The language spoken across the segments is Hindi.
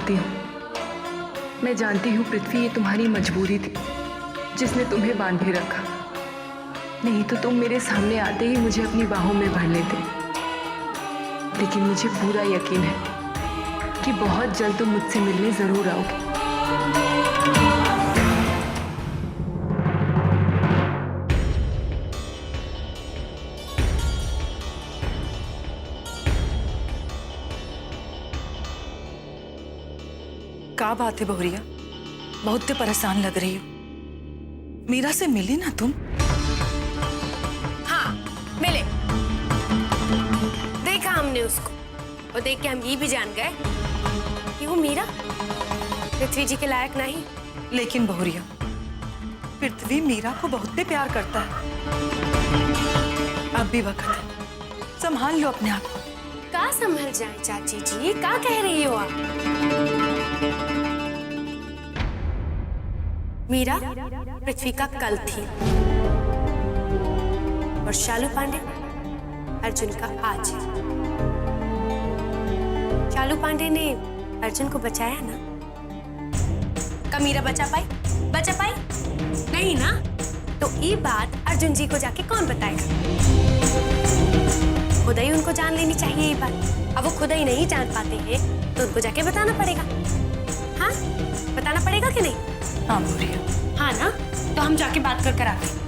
जानती हूँ, मैं जानती हूँ पृथ्वी, ये तुम्हारी मजबूरी थी जिसने तुम्हें बांधे रखा। नहीं तो तुम मेरे सामने आते ही मुझे अपनी बाहों में भर लेते। लेकिन मुझे पूरा यकीन है कि बहुत जल्द तुम मुझसे मिलने जरूर आओगे। क्या बात है बहुरिया, बहुत परेशान लग रही हो। मीरा से मिली ना तुम? हाँ मिले, देखा हमने उसको और देख के हम ये भी जान गए कि वो मीरा पृथ्वी जी के लायक नहीं। लेकिन बहुरिया, पृथ्वी मीरा को बहुत प्यार करता है। अब भी वक्त है, संभाल लो अपने आप को। का संभल जाए चाची जी, का कह रही हो आप? मीरा पृथ्वी का कल थी और शालू पांडे अर्जुन का आज है। शालू पांडे ने अर्जुन को बचाया ना? का मीरा बचा पाई? बचा पाई नहीं ना? तो ये बात अर्जुन जी को जाके कौन बताएगा? खुद ही उनको जान लेनी चाहिए ये बात। अब वो खुद ही नहीं जान पाते हैं तो उनको जाके बताना पड़ेगा। हाँ बताना पड़ेगा कि नहीं? हाँ बहुरिया। हाँ ना, तो हम जाके बात कर आते हैं।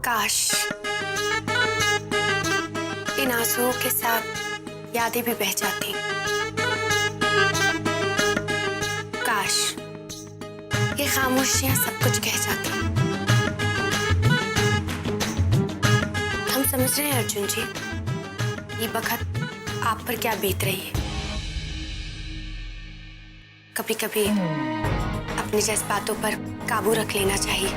काश इन आंसुओं के साथ यादें भी बह जाती। काश ये खामोशियां सब कुछ कह जाती। हम समझ रहे हैं अर्जुन जी, ये वक्त आप पर क्या बीत रही है। कभी कभी अपने जज्बातों पर काबू रख लेना चाहिए।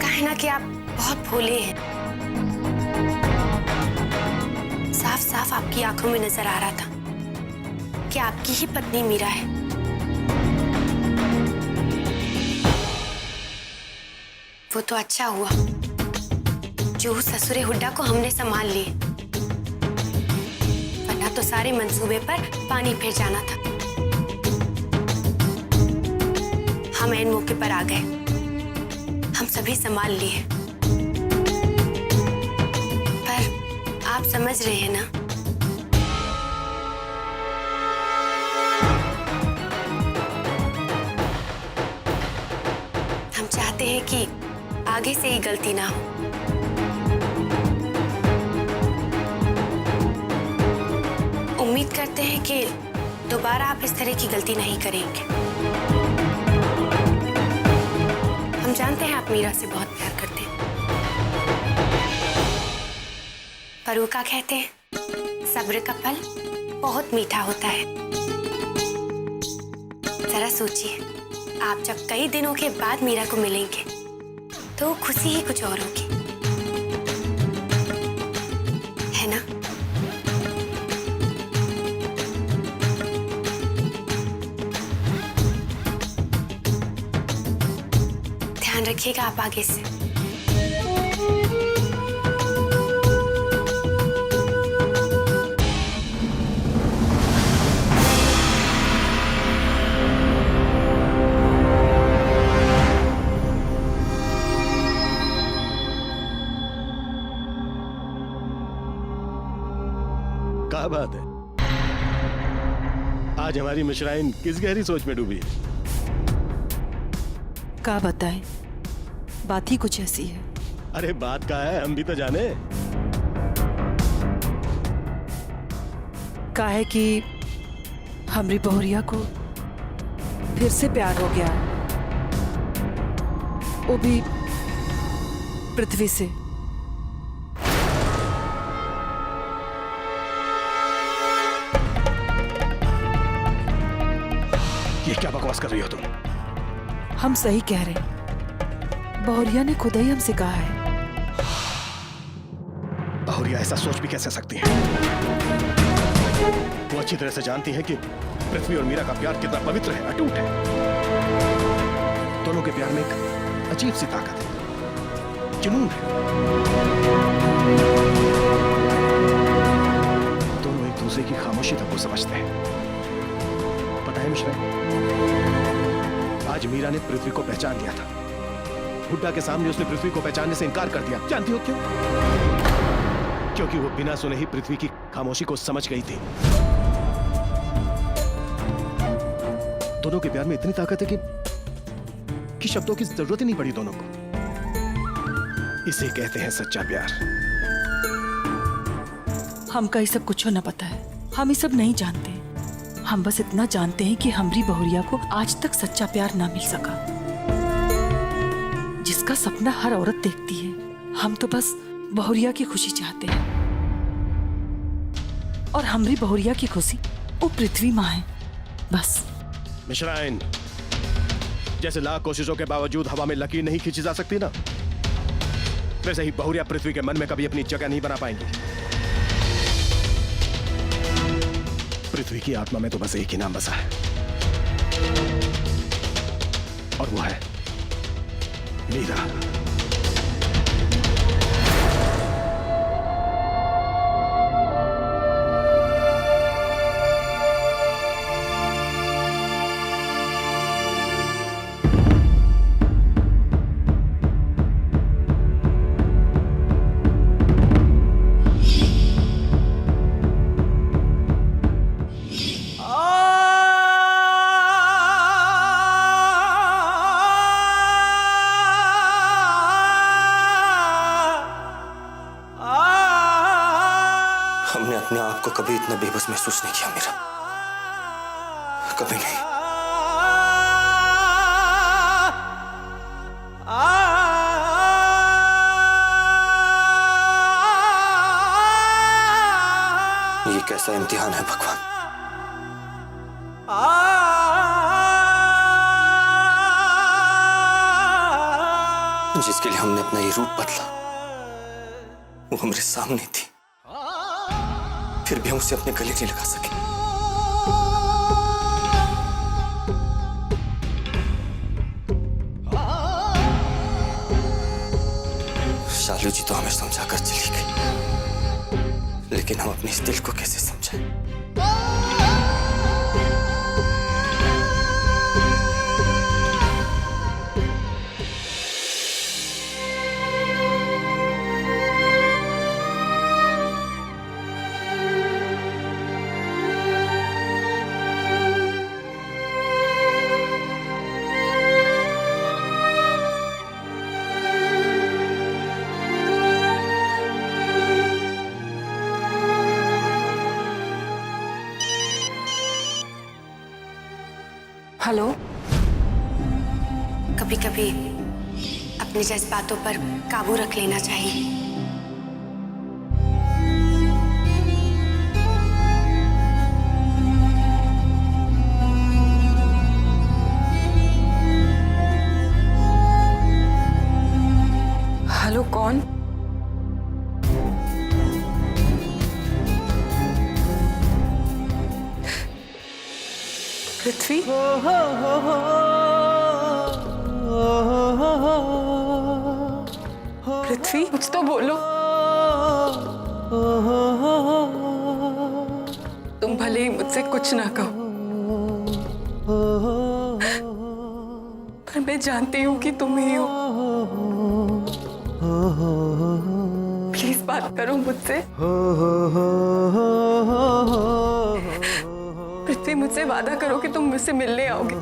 कहे ना कि आप बहुत भोले हैं। साफ साफ आपकी आंखों में नजर आ रहा था कि आपकी ही पत्नी मीरा है। वो तो अच्छा हुआ जो उस ससुरे हुड्डा को हमने संभाल लिए, वरना तो सारे मंसूबे पर पानी फिर जाना था। हम ऐन मौके पर आ गए, हम सभी संभाल लिए। पर आप समझ रहे हैं ना, हम चाहते हैं कि आगे से ही गलती ना हो। उम्मीद करते हैं कि दोबारा आप इस तरह की गलती नहीं करेंगे। हम जानते हैं आप मीरा से बहुत प्यार करते हैं, पर वो क्या कहते हैं, सब्र का फल बहुत मीठा होता है। जरा सोचिए, आप जब कई दिनों के बाद मीरा को मिलेंगे तो खुशी ही कुछ और होगी, है ना? ध्यान रखिएगा आप आगे से। क्या बात है, आज हमारी मिश्राइन किस गहरी सोच में डूबी है? क्या बताएं, बात ही कुछ ऐसी है। अरे बात क्या है, हम भी तो जाने। क्या है कि हमरी बहुरिया को फिर से प्यार हो गया, वो भी पृथ्वी से। ये क्या बकवास कर रही हो तुम? हम सही कह रहे हैं। बहुरिया ने खुद ही हमसे कहा है। बहुरिया ऐसा सोच भी कैसे सकती है? वो अच्छी तरह से जानती है कि पृथ्वी और मीरा का प्यार कितना पवित्र है, अटूट है। दोनों के प्यार में एक अजीब सी ताकत है, जुनून है। दोनों एक दूसरे की खामोशी तक को समझते हैं। पता है मिश्रा, आज मीरा ने पृथ्वी को पहचान लिया था। हुड्डा के सामने उसने पृथ्वी को पहचानने से इनकार कर दिया। जानती हो क्यों? क्योंकि वो बिना सुने ही पृथ्वी की खामोशी को समझ गई थी। दोनों के प्यार में इतनी ताकत है कि शब्दों की जरूरत ही नहीं पड़ी दोनों को। इसे कहते हैं सच्चा प्यार। हमका ये सब कुछ न पता है, हम ये सब नहीं जानते। हम बस इतना जानते हैं कि हमरी बहुरिया को आज तक सच्चा प्यार ना मिल सका, जिसका सपना हर औरत देखती है। हम तो बस बहुरिया की खुशी चाहते हैं, और हमरी बहुरिया की खुशी वो पृथ्वी माँ है, बस। मिश्राइन, जैसे लाख कोशिशों के बावजूद हवा में लकीर नहीं खींची जा सकती ना, वैसे ही बहुरिया पृथ्वी के मन में कभी अपनी जगह नहीं बना पाएंगी। पृथ्वी की आत्मा में तो बस एक ही नाम बसा है, और वो है मीरा। हमने अपने आप को कभी इतना बेबस महसूस नहीं किया मीरा, कभी नहीं। ये कैसा इम्तिहान है भगवान, जिसके लिए हमने अपना ये रूप बदला। वो हमारे सामने थी, फिर भी हम उसे अपने गले नहीं लगा सके। शालू जी तो हमें समझाकर चली गई, लेकिन हम अपने इस दिल को कैसे समझाएं? हेलो। कभी कभी अपने जज्बातों पर काबू रख लेना चाहिए। हेलो, कौन? पृथ्वी? पृथ्वी, कुछ तो बोलो। तुम भले ही मुझसे कुछ ना कहो, पर मैं जानती हूँ कि तुम ही हो। प्लीज बात करो मुझसे। पृथ्वी, मुझसे वादा करो कि तुम मुझसे मिलने आओगे।